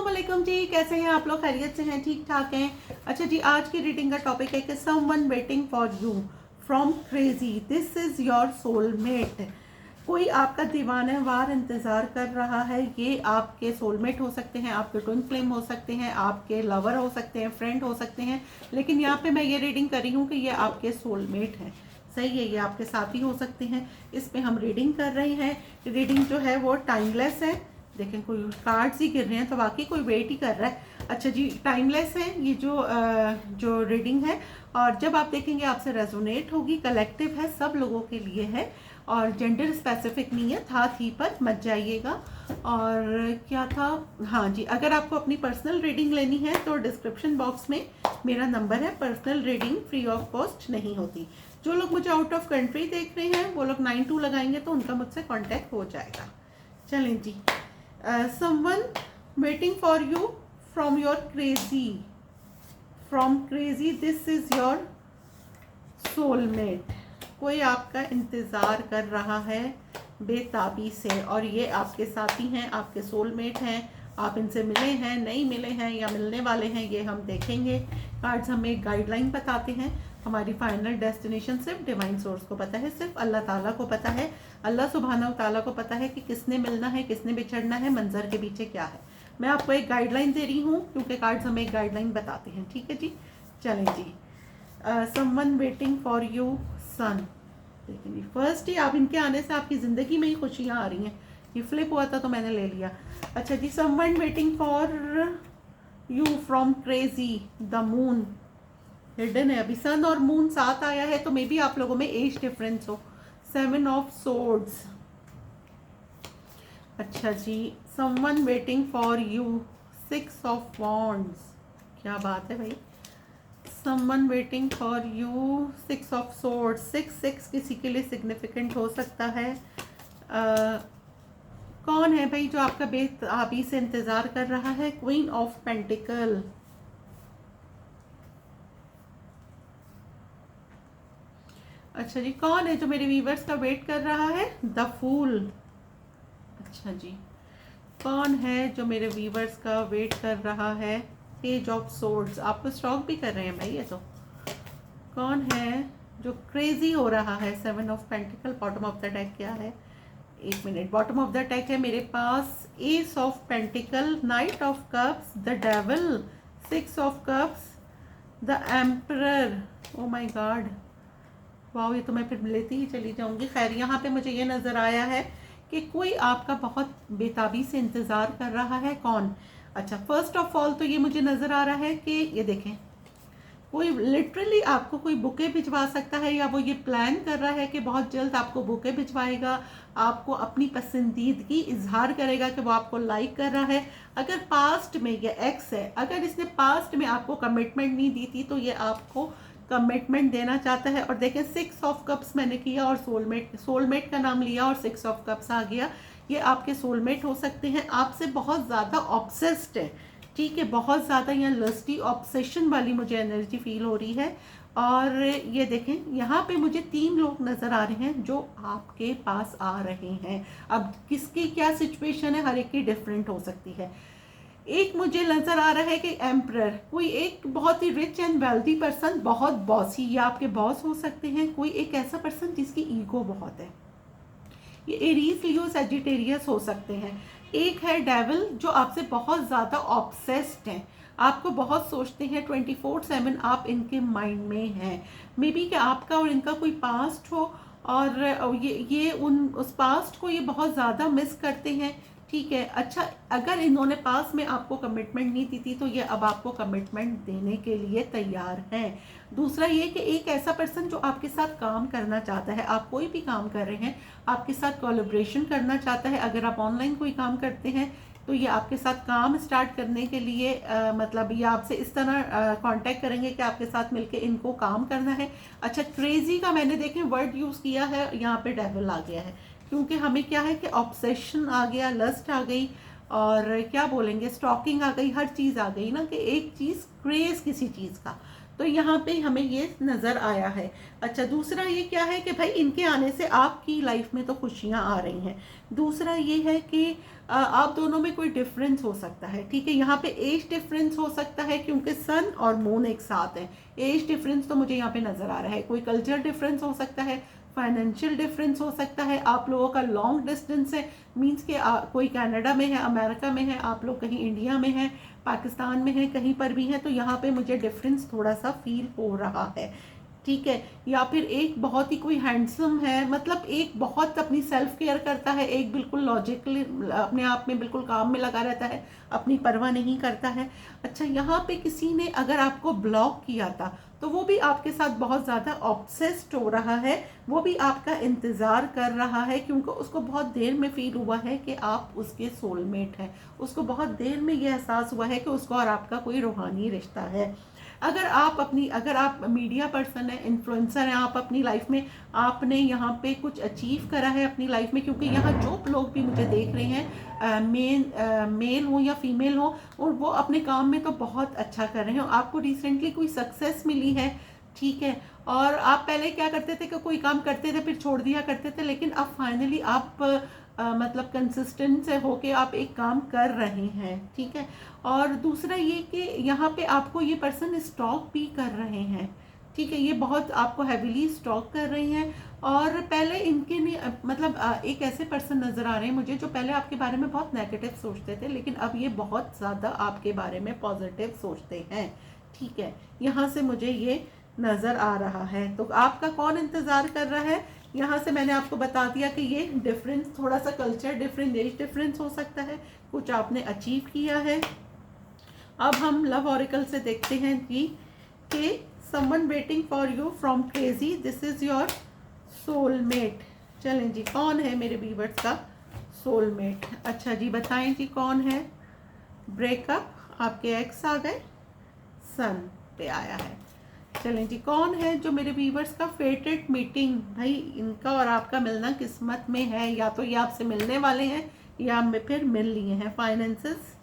अस्सलाम जी, कैसे हैं आप लोग? खैरियत से हैं? ठीक ठाक हैं? अच्छा जी, आज की रीडिंग का टॉपिक है कि someone waiting for you from crazy, this is your soulmate. कोई आपका दीवानावार इंतज़ार कर रहा है। ये आपके सोलमेट हो सकते हैं, आपके ट्विन फ्लेम हो सकते हैं, आपके लवर हो सकते हैं, फ्रेंड हो सकते हैं, लेकिन यहाँ पे मैं ये रीडिंग कर रही हूँ कि ये आपके सोलमेट हैं। सही है, ये आपके साथी हो सकते हैं। इस पे हम रीडिंग कर रहे हैं। रीडिंग जो है वो टाइमलेस है। देखें, कोई कार्ड्स ही गिर रहे हैं तो वाकई कोई वेट ही कर रहा है। अच्छा जी, टाइमलेस है ये जो रीडिंग है, और जब आप देखेंगे आपसे रेजोनेट होगी। कलेक्टिव है, सब लोगों के लिए है, और जेंडर स्पेसिफिक नहीं है। था थी पर मत जाइएगा। और क्या था, हाँ जी, अगर आपको अपनी पर्सनल रीडिंग लेनी है तो डिस्क्रिप्शन बॉक्स में मेरा नंबर है। Personal reading free of cost नहीं होती। जो लोग मुझे आउट ऑफ कंट्री देख रहे हैं वो लोग 92 लगाएंगे तो उनका मुझसे कांटेक्ट हो जाएगा। चलें जी, someone waiting for you from your crazy, this is your soulmate। कोई आपका इंतज़ार कर रहा है बेताबी से, और ये आपके साथी हैं, आपके सोलमेट हैं। आप इनसे मिले हैं, नहीं मिले हैं, या मिलने वाले हैं, ये हम देखेंगे। कार्ड्स हमें एक गाइडलाइन बताते हैं। हमारी फाइनल डेस्टिनेशन सिर्फ डिवाइन सोर्स को पता है, सिर्फ अल्लाह ताला को पता है। अल्लाह सुब्हानहू ताला को पता है कि किसने मिलना है, किसने बिछड़ना है, मंजर के पीछे क्या है। मैं आपको एक गाइडलाइन दे रही हूँ क्योंकि कार्ड्स हमें एक गाइडलाइन बताते हैं। ठीक है जी, चलें जी। समवन वेटिंग फॉर यू सन। देखिए, फर्स्ट ही आप इनके आने से आपकी ज़िंदगी में ही खुशियाँ आ रही हैं। ये फ्लिप हुआ था तो मैंने ले लिया। अच्छा जी, someone waiting for you from crazy, the moon hidden है। अभी सन और मून साथ आया है तो मे बी आप लोगों में एज डिफरेंस हो। 7 ऑफ सोर्ड्स। अच्छा जी, someone waiting for you, 6 of wands. क्या बात है भाई, someone waiting for you, 6 of swords. 6 किसी के लिए सिग्निफिकेंट हो सकता है। कौन है भाई जो आपका बेताबी से इंतज़ार कर रहा है? Queen of pentacle. अच्छा जी, कौन है जो मेरे व्यूवर्स का वेट कर रहा है? The fool. अच्छा जी, कौन है जो मेरे व्यूवर्स का वेट कर रहा है? Page of swords. आपको स्टॉक भी कर रहे हैं भाई ये तो। कौन है जो क्रेजी हो रहा है? 7 of pentacle. Bottom of the deck क्या है? एक minute, bottom of the deck है मेरे पास ace of pentacle, knight of cups, the devil, 6 of cups, the emperor. Oh my god, वाह, ये तो मैं फिर लेती ही चली जाऊंगी। खैर, यहाँ पे मुझे ये नज़र आया है कि कोई आपका बहुत बेताबी से इंतज़ार कर रहा है। कौन? अच्छा, फर्स्ट ऑफ ऑल तो ये मुझे नज़र आ रहा है कि ये देखें, कोई लिटरली आपको कोई बुके भिजवा सकता है, या वो ये प्लान कर रहा है कि बहुत जल्द आपको बुके भिजवाएगा, आपको अपनी पसंदीदगी इजहार करेगा कि वो आपको लाइक कर रहा है। अगर पास्ट में ये एक्स है, अगर इसने पास्ट में आपको कमिटमेंट नहीं दी थी तो ये आपको कमिटमेंट देना चाहता है। और देखें, 6 ऑफ कप्स मैंने किया और सोलमेट का नाम लिया और 6 ऑफ कप्स आ गया। ये आपके सोलमेट हो सकते हैं, आपसे बहुत ज़्यादा ऑब्सेस्ड है। ठीक है, बहुत ज़्यादा यहाँ लस्टी ऑब्सेशन वाली मुझे एनर्जी फील हो रही है। और ये देखें, यहाँ पे मुझे 3 लोग नज़र आ रहे हैं जो आपके पास आ रहे हैं। अब किसकी क्या सिचुएशन है, हर एक की डिफरेंट हो सकती है। एक मुझे नजर आ रहा है कि एम्परर, कोई एक बहुत ही रिच एंड वेल्दी पर्सन, बहुत बॉसी, या आपके बॉस हो सकते हैं। कोई एक ऐसा पर्सन जिसकी ईगो बहुत है। ये एरीज, लियो, सजिटेरियस हो सकते हैं। एक है डेविल जो आपसे बहुत ज़्यादा ऑब्सेस्ड हैं, आपको बहुत सोचते हैं, 24/7 आप इनके माइंड में हैं। मे बी कि आपका और इनका कोई पास्ट हो, और ये उस पास्ट को ये बहुत ज़्यादा मिस करते हैं। ठीक है, अच्छा, अगर इन्होंने पास में आपको कमिटमेंट नहीं दी थी तो ये अब आपको कमिटमेंट देने के लिए तैयार हैं। दूसरा ये कि एक ऐसा पर्सन जो आपके साथ काम करना चाहता है, आप कोई भी काम कर रहे हैं, आपके साथ कोलैबोरेशन करना चाहता है। अगर आप ऑनलाइन कोई काम करते हैं तो ये आपके साथ काम स्टार्ट करने के लिए मतलब ये आपसे इस तरह कांटेक्ट करेंगे कि आपके साथ मिलके इनको काम करना है। अच्छा, क्रेजी का मैंने देखें वर्ड यूज़ किया है, यहाँ पे डेविल आ गया है, क्योंकि हमें क्या है कि ऑब्सेशन आ गया, लस्ट आ गई, और क्या बोलेंगे, स्टॉकिंग आ गई, हर चीज़ आ गई ना, कि एक चीज़ क्रेज किसी चीज़ का। तो यहाँ पे हमें ये नज़र आया है। अच्छा, दूसरा ये क्या है कि भाई इनके आने से आपकी लाइफ में तो खुशियाँ आ रही हैं। दूसरा ये है कि आप दोनों में कोई डिफरेंस हो सकता है, ठीक है। यहाँ पे एज डिफरेंस हो सकता है क्योंकि सन और मून एक साथ हैं। एज डिफरेंस तो मुझे यहाँ पे नज़र आ रहा है। कोई कल्चर डिफरेंस हो सकता है, फाइनेंशियल डिफरेंस हो सकता है, आप लोगों का लॉन्ग डिस्टेंस है, मीन्स कि कोई कनाडा में है, अमेरिका में है, आप लोग कहीं इंडिया में हैं, पाकिस्तान में है, कहीं पर भी है, तो यहाँ पे मुझे डिफरेंस थोड़ा सा फील हो रहा है, ठीक है। या फिर एक बहुत ही कोई हैंडसम है, मतलब एक बहुत अपनी सेल्फ केयर करता है, एक बिल्कुल लॉजिकली अपने आप में बिल्कुल काम में लगा रहता है, अपनी परवाह नहीं करता है। अच्छा, यहाँ पे किसी ने अगर आपको ब्लॉक किया था तो वो भी आपके साथ बहुत ज़्यादा ऑब्सेस्ड हो रहा है, वो भी आपका इंतज़ार कर रहा है, क्योंकि उसको बहुत देर में फील हुआ है कि आप उसके सोलमेट हैं। उसको बहुत देर में ये एहसास हुआ है कि उसको और आपका कोई रूहानी रिश्ता है। अगर आप मीडिया पर्सन हैं, इन्फ्लुएंसर हैं, आप अपनी लाइफ में आपने यहाँ पे कुछ अचीव करा है अपनी लाइफ में, क्योंकि यहाँ जो लोग भी मुझे देख रहे हैं, मेल हो या फीमेल हो, और वो अपने काम में तो बहुत अच्छा कर रहे हैं। आपको रिसेंटली कोई सक्सेस मिली है, ठीक है, और आप पहले क्या करते थे कि कोई काम करते थे फिर छोड़ दिया करते थे, लेकिन अब फाइनली आप मतलब कंसिस्टेंट से होके आप एक काम कर रहे हैं, ठीक है। और दूसरा ये कि यहाँ पे आपको ये पर्सन स्टॉक भी कर रहे हैं, ठीक है, ये बहुत आपको हैविली स्टॉक कर रही हैं। और पहले इनके ने मतलब एक ऐसे पर्सन नज़र आ रहे हैं मुझे जो पहले आपके बारे में बहुत नेगेटिव सोचते थे, लेकिन अब ये बहुत ज़्यादा आपके बारे में पॉजिटिव सोचते हैं, ठीक है। यहाँ से मुझे ये नज़र आ रहा है। तो आपका कौन इंतज़ार कर रहा है, यहाँ से मैंने आपको बता दिया कि ये डिफरेंस थोड़ा सा कल्चर डिफरेंस, एज डिफरेंस हो सकता है, कुछ आपने अचीव किया है। अब हम लव ऑरिकल से देखते हैं कि someone waiting for you from crazy, this is your soulmate. चलें जी, कौन है मेरे व्यूअर्स का सोलमेट? अच्छा जी, बताएं जी कौन है। ब्रेकअप, आपके एक्स आ गए, सन पे आया है। चलें जी, कौन है जो मेरे व्यूवर्स का फेटेड मीटिंग? भाई इनका और आपका मिलना किस्मत में है, या तो ये आपसे मिलने वाले हैं या फिर मिल लिए हैं। फाइनेंसेस,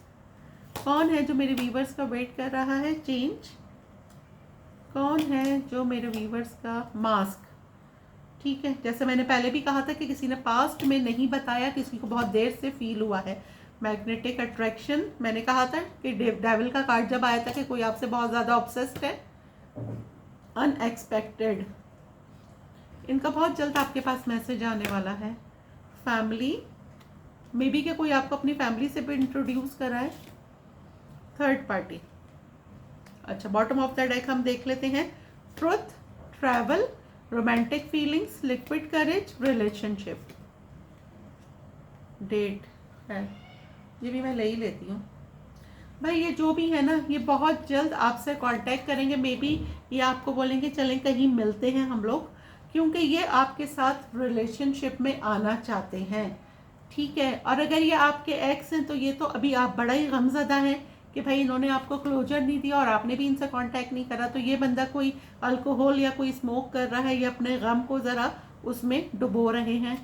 कौन है जो मेरे व्यूवर्स का वेट कर रहा है? चेंज, कौन है जो मेरे व्यूवर्स का मास्क, ठीक है। जैसे मैंने पहले भी कहा था कि किसी ने पास्ट में नहीं बताया, किसी को बहुत देर से फील हुआ है। मैग्नेटिक अट्रैक्शन, मैंने कहा था कि डेविल का कार्ड जब आया था कि कोई आपसे बहुत ज़्यादा ऑब्सेस्ड है। अनएक्सपेक्टेड, इनका बहुत जल्द आपके पास मैसेज आने वाला है। फैमिली, मे बी कि कोई आपको अपनी फैमिली से भी इंट्रोड्यूस कराए। थर्ड पार्टी, अच्छा, बॉटम ऑफ द डेक हम देख लेते हैं। Truth, travel, romantic feelings, liquid courage, relationship, date है, ये भी मैं ले ही लेती हूँ। भाई ये जो भी है ना, ये बहुत जल्द आपसे कांटेक्ट करेंगे। मे बी ये आपको बोलेंगे चलें कहीं मिलते हैं हम लोग, क्योंकि ये आपके साथ रिलेशनशिप में आना चाहते हैं, ठीक है। और अगर ये आपके एक्स हैं तो ये तो अभी आप बड़ा ही गमज़दा हैं कि भाई इन्होंने आपको क्लोजर नहीं दिया और आपने भी इनसे कांटेक्ट नहीं करा। तो ये बंदा कोई अल्कोहल या कोई स्मोक कर रहा है या अपने गम को ज़रा उसमें डुबो रहे हैं।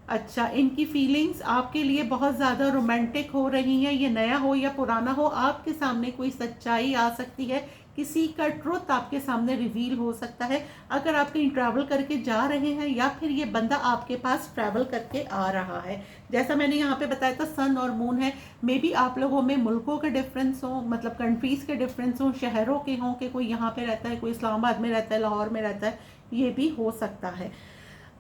अच्छा, इनकी फीलिंग्स आपके लिए बहुत ज़्यादा रोमांटिक हो रही हैं। ये नया हो या पुराना हो, आपके सामने कोई सच्चाई आ सकती है, किसी का ट्रुथ आपके सामने रिवील हो सकता है। अगर आप कहीं ट्रैवल करके जा रहे हैं या फिर ये बंदा आपके पास ट्रैवल करके आ रहा है, जैसा मैंने यहाँ पे बताया था सन और मून है। मे बी आप लोगों में मुल्कों के डिफरेंस हो, मतलब कंट्रीज़ के डिफरेंस हो, शहरों के हों, कि कोई यहाँ पे रहता है, कोई इस्लामाबाद में रहता है, लाहौर में रहता है, ये भी हो सकता है।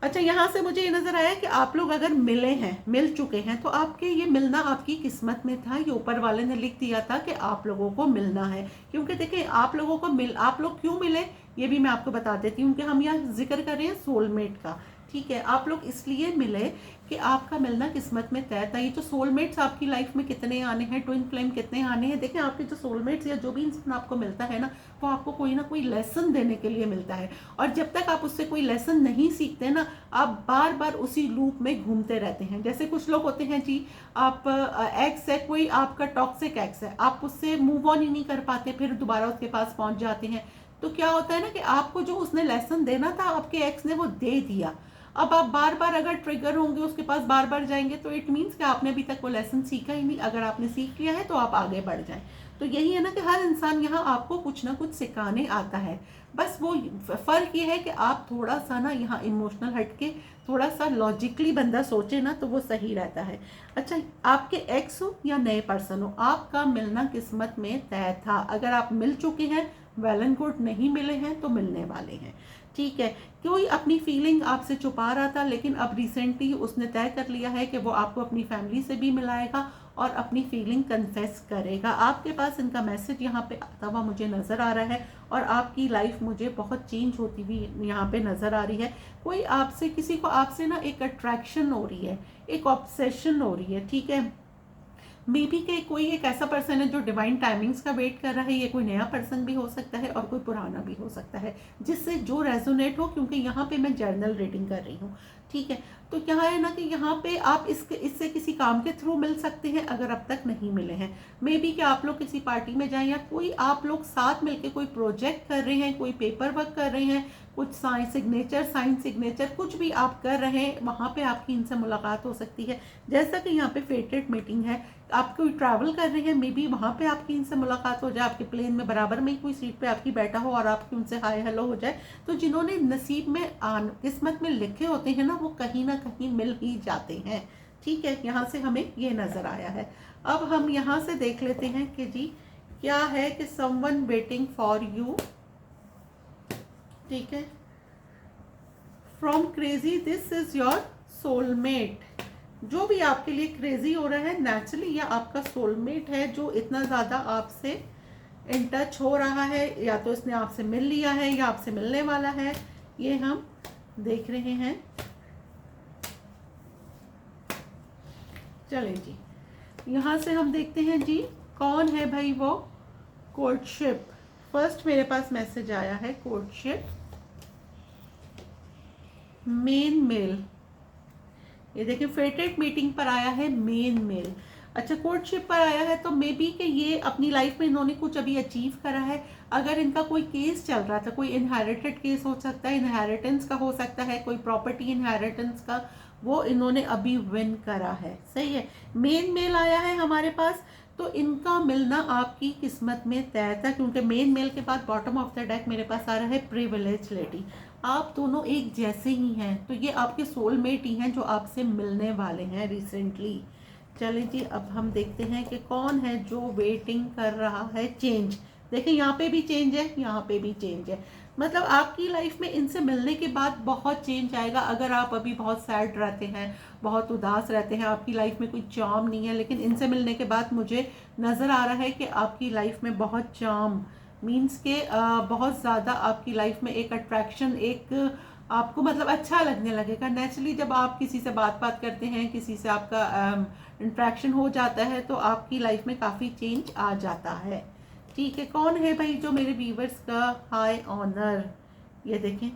अच्छा, यहाँ से मुझे ये नज़र आया कि आप लोग अगर मिले हैं, मिल चुके हैं, तो आपके ये मिलना आपकी किस्मत में था। ये ऊपर वाले ने लिख दिया था कि आप लोगों को मिलना है, क्योंकि देखिए आप लोगों को आप लोग क्यों मिले ये भी मैं आपको बता देती हूँ कि हम यहाँ जिक्र कर रहे हैं सोलमेट का, ठीक है। आप लोग इसलिए मिले कि आपका मिलना किस्मत में तय था। ये जो सोलमेट्स आपकी लाइफ में कितने आने हैं, ट्विन फ्लेम कितने आने हैं, देखें आपके जो सोलमेट्स या जो भी इंसान आपको मिलता है ना, वो आपको कोई ना कोई लेसन देने के लिए मिलता है। और जब तक आप उससे कोई लेसन नहीं सीखते ना, आप बार बार उसी लूप में घूमते रहते हैं। जैसे कुछ लोग होते हैं जी, आप एक्स है, कोई आपका टॉक्सिक एक्स है, आप उससे मूव ऑन ही नहीं कर पाते, फिर दोबारा उसके पास पहुंच जाते हैं। तो क्या होता है ना कि आपको जो उसने लेसन देना था आपके एक्स ने वो दे दिया। अब आप बार बार अगर ट्रिगर होंगे, उसके पास बार बार जाएंगे, तो इट मीन्स कि आपने अभी तक वो लेसन सीखा ही नहीं। अगर आपने सीख लिया है तो आप आगे बढ़ जाएं। तो यही है ना कि हर इंसान यहाँ आपको कुछ ना कुछ सिखाने आता है। बस वो फ़र्क ये है कि आप थोड़ा सा ना यहाँ इमोशनल हटके थोड़ा सा लॉजिकली बंदा सोचे ना, तो वो सही रहता है। अच्छा, आपके एक्स हो या नए पर्सन हो, आपका मिलना किस्मत में तय था। अगर आप मिल चुके हैं वेल एंड गुड, नहीं मिले हैं तो मिलने वाले हैं। ठीक है, कोई अपनी फीलिंग आपसे छुपा रहा था, लेकिन अब रिसेंटली उसने तय कर लिया है कि वो आपको अपनी फैमिली से भी मिलाएगा और अपनी फीलिंग कन्फेस करेगा। आपके पास इनका मैसेज यहाँ पे आता हुआ मुझे नज़र आ रहा है, और आपकी लाइफ मुझे बहुत चेंज होती हुई यहाँ पे नज़र आ रही है। कोई आपसे, किसी को आपसे ना एक अट्रैक्शन हो रही है, एक ऑब्सेशन हो रही है। ठीक है, मे बी के कोई एक ऐसा पर्सन है जो डिवाइन टाइमिंग्स का वेट कर रहा है। ये कोई नया पर्सन भी हो सकता है और कोई पुराना भी हो सकता है, जिससे जो रेजोनेट हो, क्योंकि यहाँ पे मैं जर्नल रीडिंग कर रही हूँ। ठीक है, तो क्या है ना कि यहाँ पे आप इससे किसी काम के थ्रू मिल सकते हैं अगर अब तक नहीं मिले हैं। मे बी कि आप लोग किसी पार्टी में जाएं, या कोई आप लोग साथ मिलके कोई प्रोजेक्ट कर रहे हैं, कोई पेपर वर्क कर रहे हैं, कुछ साइन सिग्नेचर कुछ भी आप कर रहे हैं, वहाँ पे आपकी इनसे मुलाकात हो सकती है। जैसा कि यहाँ पे फेटेड मीटिंग है, आप कोई ट्रैवल कर रहे हैं, मे बी वहाँ पे आपकी इनसे मुलाकात हो जाए, आपके प्लेन में बराबर में ही कोई सीट पे आपकी बैठा हो और आपकी उनसे हाय हेलो हो जाए। तो जिन्होंने नसीब में किस्मत में लिखे होते हैं ना, वो कहीं ना कहीं मिल ही जाते हैं। ठीक है, यहाँ से हमें ये नज़र आया है। अब हम यहाँ से देख लेते हैं कि जी क्या है कि समवन वेटिंग फॉर यू। ठीक है, from crazy this is your soulmate. जो भी आपके लिए क्रेजी हो रहा है, नेचुरली ये आपका सोलमेट है, जो इतना ज़्यादा आपसे इन टच हो रहा है, या तो इसने आपसे मिल लिया है या आपसे मिलने वाला है, ये हम देख रहे हैं। चलें जी, यहाँ से हम देखते हैं जी कौन है भाई वो। कोर्टशिप, फर्स्ट मेरे पास मैसेज आया है कोर्टशिप, मेन मेल। ये देखिए फेटेड मीटिंग पर आया है मेन मेल। अच्छा, कोर्टशिप पर आया है, तो मे बी कि ये अपनी लाइफ में इन्होंने कुछ अभी अचीव करा है। अगर इनका कोई केस चल रहा था, कोई इनहेरिटेड केस हो सकता है, इनहेरिटेंस का हो सकता है, कोई प्रॉपर्टी इनहेरिटेंस का, वो इन्होंने अभी विन करा है। सही है, मेन मेल आया है हमारे पास, तो इनका मिलना आपकी किस्मत में तय था, क्योंकि मेन मेल के बाद बॉटम ऑफ द डेक मेरे पास आ रहा है प्रिविलेज लेडी। आप दोनों एक जैसे ही हैं, तो ये आपके सोलमेट ही हैं जो आपसे मिलने वाले हैं रिसेंटली। चलें जी, अब हम देखते हैं कि कौन है जो वेटिंग कर रहा है चेंज। देखिए यहाँ पे भी चेंज है, यहाँ पे भी चेंज है। मतलब आपकी लाइफ में इनसे मिलने के बाद बहुत चेंज आएगा। अगर आप अभी बहुत सैड रहते हैं, बहुत उदास रहते हैं, आपकी लाइफ में कोई चार्म नहीं है, लेकिन इनसे मिलने के बाद मुझे नज़र आ रहा है कि आपकी लाइफ में बहुत चार्म, मीन्स के बहुत ज़्यादा आपकी लाइफ में एक अट्रैक्शन, एक आपको मतलब अच्छा लगने लगेगा। नेचुरली जब आप किसी से बात करते हैं, किसी से आपका इंट्रैक्शन हो जाता है, तो आपकी लाइफ में काफ़ी चेंज आ जाता है। ठीक है, कौन है भाई जो मेरे व्यूवर्स का हाई ऑनर। ये देखें,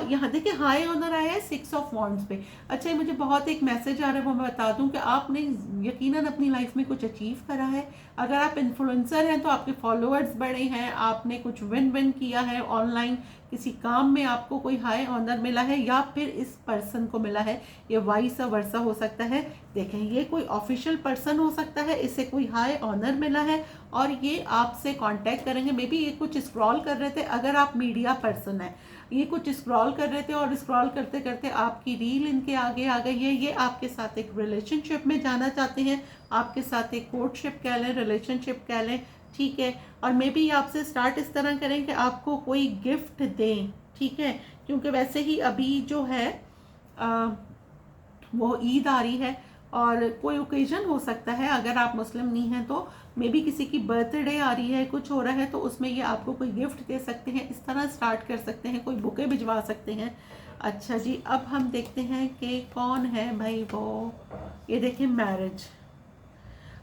यहाँ देखिए हाई ऑनर आया है 6 ऑफ वॉन्ड्स पे। अच्छा, मुझे बहुत एक मैसेज आ रहा है, वो मैं बता दूं कि आपने यकीनन अपनी लाइफ में कुछ अचीव करा है। अगर आप इन्फ्लुएंसर हैं तो आपके फॉलोअर्स बढ़े हैं, आपने कुछ विन किया है ऑनलाइन, किसी काम में आपको कोई हाई ऑनर मिला है, या फिर इस पर्सन को मिला है, ये वाइस वर्सा हो सकता है। देखें, ये कोई ऑफिशियल पर्सन हो सकता है, इससे कोई हाई ऑनर मिला है और ये आपसे कांटेक्ट करेंगे। मे बी ये कुछ स्क्रॉल कर रहे थे, अगर आप मीडिया पर्सन है, ये कुछ स्क्रॉल कर रहे थे और स्क्रॉल करते करते आपकी रील इनके आगे आ गई है। ये आपके साथ एक रिलेशनशिप में जाना चाहते हैं, आपके साथ एक कोर्टशिप कह लें, रिलेशनशिप कह लें। ठीक है, और मे बी आपसे स्टार्ट इस तरह करें कि आपको कोई गिफ्ट दें। ठीक है, क्योंकि वैसे ही अभी जो है वो ईद आ रही है और कोई ओकेजन हो सकता है, अगर आप मुस्लिम नहीं हैं तो मे बी किसी की बर्थडे आ रही है, कुछ हो रहा है, तो उसमें ये आपको कोई गिफ्ट दे सकते हैं। इस तरह स्टार्ट कर सकते हैं, कोई बुके भिजवा सकते हैं। अच्छा जी, अब हम देखते हैं कि कौन है भाई वो। ये देखिए मैरिज,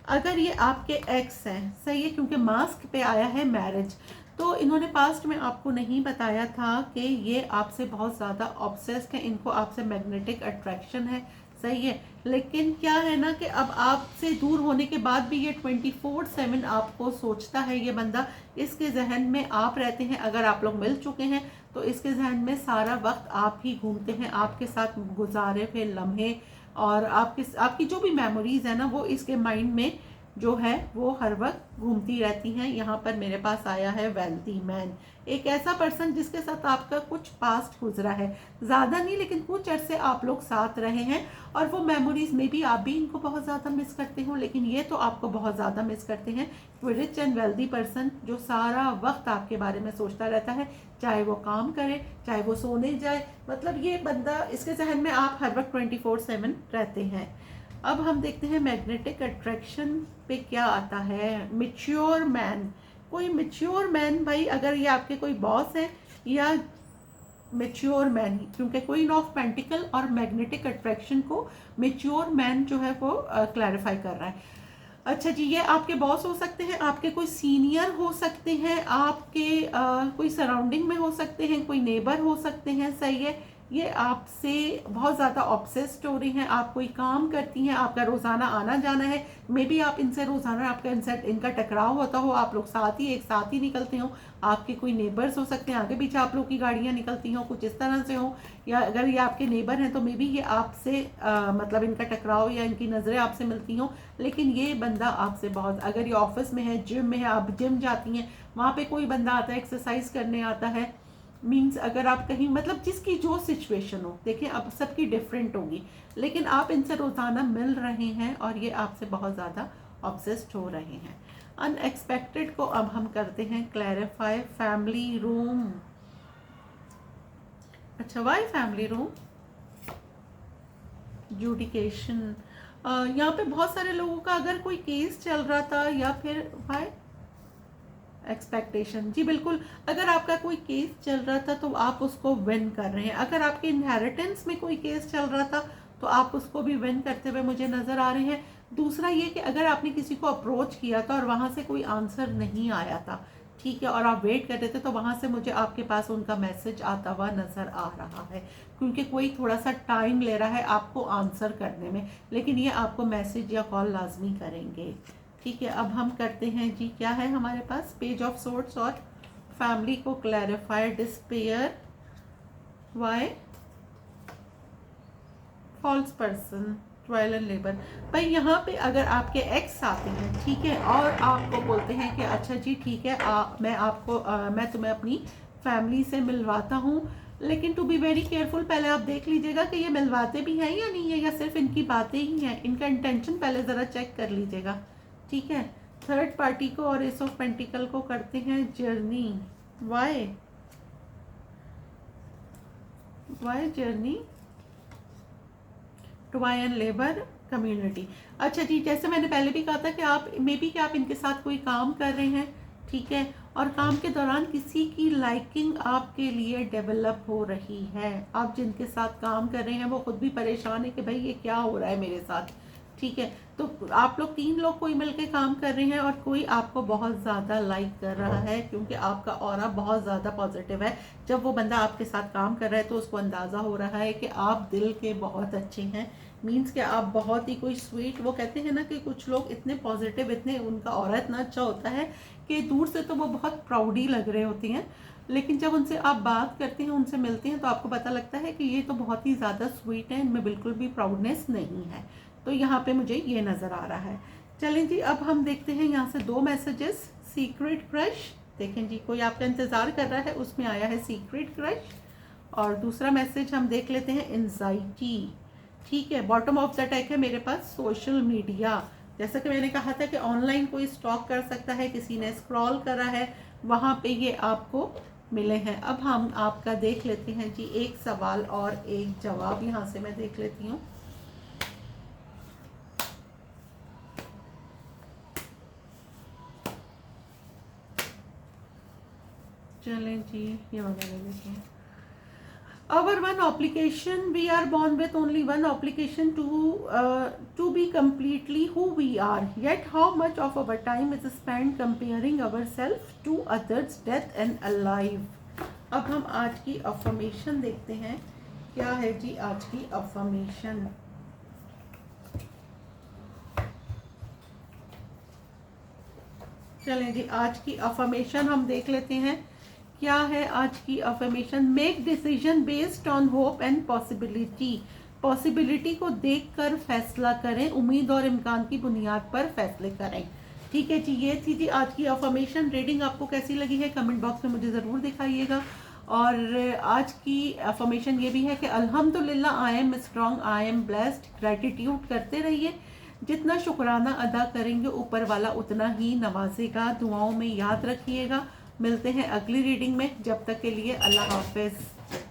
अगर ये आपके एक्स हैं, सही है, क्योंकि मास्क पे आया है मैरिज, तो इन्होंने पास्ट में आपको नहीं बताया था कि ये आपसे बहुत ज़्यादा ऑब्सेस्ड है, इनको आपसे मैग्नेटिक अट्रैक्शन है। सही है, लेकिन क्या है ना कि अब आपसे दूर होने के बाद भी ये 24/7 आपको सोचता है ये बंदा, इसके जहन में आप रहते हैं। अगर आप लोग मिल चुके हैं तो इसके जहन में सारा वक्त आप ही घूमते हैं, आपके साथ गुजारे हुए लम्हे और आपकी जो भी मेमोरीज है ना वो इसके माइंड में जो है वो हर वक्त घूमती रहती हैं। यहाँ पर मेरे पास आया है वेल्थी मैन, एक ऐसा पर्सन जिसके साथ आपका कुछ पास्ट गुजरा है, ज़्यादा नहीं लेकिन कुछ अरसे आप लोग साथ रहे हैं और वो मेमोरीज में भी आप भी इनको बहुत ज़्यादा मिस करते हो, लेकिन ये तो आपको बहुत ज़्यादा मिस करते हैं। वो रिच एंड वेल्दी पर्सन जो सारा वक्त आपके बारे में सोचता रहता है, चाहे वो काम करे चाहे वो सोने जाए, मतलब ये बंदा, इसके जहन में आप हर वक्त 24/7 रहते हैं। अब हम देखते हैं मैग्नेटिक अट्रैक्शन पे क्या आता है। मैच्योर मैन, कोई मैच्योर मैन, भाई अगर ये आपके कोई बॉस है या मैच्योर मैन, क्योंकि क्वीन ऑफ पेंटिकल और मैग्नेटिक अट्रैक्शन को मैच्योर मैन जो है वो क्लैरिफाई कर रहा है। अच्छा जी, ये आपके बॉस हो सकते हैं, आपके कोई सीनियर हो सकते हैं, आपके कोई सराउंडिंग में हो सकते हैं, कोई नेबर हो सकते हैं, सही है। ये आपसे बहुत ज़्यादा ऑब्सेस्ड हो रही हैं, आप कोई काम करती हैं, आपका रोज़ाना आना जाना है, मे बी आप इनसे रोज़ाना आपका इनका टकराव होता हो, आप लोग एक साथ ही निकलते हो, आपके कोई नेबर्स हो सकते हैं, आगे पीछे आप लोग की गाड़ियाँ निकलती हों, कुछ इस तरह से हो, या अगर ये आपके नेबर हैं तो मे बी ये आपसे मतलब इनका टकराव या इनकी नज़रें आपसे मिलती हों। लेकिन ये बंदा आपसे बहुत, अगर ये ऑफिस में है, जिम में है, आप जिम जाती हैं, वहाँ पे कोई बंदा आता है, एक्सरसाइज करने आता है, मीन्स अगर आप कहीं, मतलब जिसकी जो सिचुएशन हो, देखिए अब सबकी डिफरेंट होगी, लेकिन आप इनसे रोज़ाना मिल रहे हैं और ये आपसे बहुत ज़्यादा ऑब्सेस्ड हो रहे हैं। अनएक्सपेक्टेड को अब हम करते हैं क्लैरिफाई। फैमिली रूम, अच्छा वाई फैमिली रूम, जुडिकेशन, यहाँ पे बहुत सारे लोगों का अगर कोई केस चल रहा था या फिर वाई एक्सपेक्टेशन, जी बिल्कुल, अगर आपका कोई केस चल रहा था तो आप उसको विन कर रहे हैं। अगर आपके इनहेरिटेंस में कोई केस चल रहा था तो आप उसको भी विन करते हुए मुझे नज़र आ रहे हैं। दूसरा ये कि अगर आपने किसी को अप्रोच किया था और वहाँ से कोई आंसर नहीं आया था, ठीक है, और आप वेट कर रहे थे, तो वहाँ से मुझे आपके पास उनका मैसेज आता हुआ नज़र आ रहा है, क्योंकि कोई थोड़ा सा टाइम ले रहा है आपको आंसर करने में, लेकिन ये आपको मैसेज या कॉल लाजमी करेंगे। ठीक है, अब हम करते हैं जी, क्या है हमारे पास, पेज ऑफ सोर्ड्स और फैमिली को clarify. Despair, why false person, trial and labour. भाई यहाँ पे अगर आपके एक्स आते हैं, ठीक है, और आपको बोलते हैं कि अच्छा जी ठीक है, मैं तुम्हें अपनी फैमिली से मिलवाता हूँ, लेकिन टू बी वेरी केयरफुल, पहले आप देख लीजिएगा कि ये मिलवाते भी हैं या नहीं है, या सिर्फ इनकी बातें ही हैं, इनका इंटेंशन पहले ज़रा चेक कर लीजिएगा। ठीक है, थर्ड पार्टी को और एस ऑफ पेंटिकल को करते हैं journey. Why journey, try and labour, community. अच्छा जी, जैसे मैंने पहले भी कहा था कि आप मे बी कि आप इनके साथ कोई काम कर रहे हैं, ठीक है, और काम के दौरान किसी की लाइकिंग आपके लिए डेवलप हो रही है। आप जिनके साथ काम कर रहे हैं वो खुद भी परेशान है कि भाई ये क्या हो रहा है मेरे साथ, ठीक है। तो आप लोग 3 लोग कोई मिलके काम कर रहे हैं और कोई आपको बहुत ज़्यादा लाइक कर रहा है, क्योंकि आपका ऑरा बहुत ज़्यादा पॉजिटिव है। जब वो बंदा आपके साथ काम कर रहा है तो उसको अंदाज़ा हो रहा है कि आप दिल के बहुत अच्छे हैं, मीन्स कि आप बहुत ही कोई स्वीट, वो कहते हैं ना कि कुछ लोग इतने पॉजिटिव, इतने उनका ऑरा इतना अच्छा होता है कि दूर से तो वो बहुत प्राउडी लग रहे होती हैं, लेकिन जब उनसे आप बात करते हैं, उनसे मिलते हैं, तो आपको पता लगता है कि ये तो बहुत ही ज़्यादा स्वीट है, इनमें बिल्कुल भी प्राउडनेस नहीं है। तो यहाँ पे मुझे ये नज़र आ रहा है। चलें जी, अब हम देखते हैं यहाँ से 2 मैसेजेस। सीक्रेट क्रश, देखें जी, कोई आपका इंतज़ार कर रहा है, उसमें आया है सीक्रेट क्रश। और दूसरा मैसेज हम देख लेते हैं, एंजाइटी। ठीक है, बॉटम ऑफ द डेक है मेरे पास, सोशल मीडिया। जैसा कि मैंने कहा था कि ऑनलाइन कोई स्टॉक कर सकता है, किसी ने स्क्रॉल करा है, वहाँ पे ये आपको मिले हैं। अब हम आपका देख लेते हैं जी, एक सवाल और एक जवाब यहाँ से मैं देख लेती हूँ। चलें जी, ये वाला ले लेते हैं। Our one obligation, we are born with only one obligation to be completely who we are. Yet how much of our time is spent comparing ourselves to others, dead and alive. अब हम आज की affirmation देखते हैं, क्या है जी आज की अफर्मेशन। चलें जी, आज की अफर्मेशन हम देख लेते हैं क्या है आज की affirmation? Make decision based on hope and possibility. Possibility को देखकर फैसला करें, उम्मीद और इम्कान की बुनियाद पर फैसले करें। ठीक है जी, ये थी जी आज की अफर्मेशन रीडिंग। आपको कैसी लगी है कमेंट बॉक्स में मुझे ज़रूर दिखाइएगा। और आज की अफर्मेशन ये भी है कि अल्हम्दुलिल्लाह I am strong, I am blessed. Gratitude करते रहिए, जितना शुक्राना अदा करेंगे ऊपर वाला उतना ही नवाजेगा। दुआओं में याद रखिएगा। मिलते हैं अगली रीडिंग में, जब तक के लिए अल्लाह हाफिज़।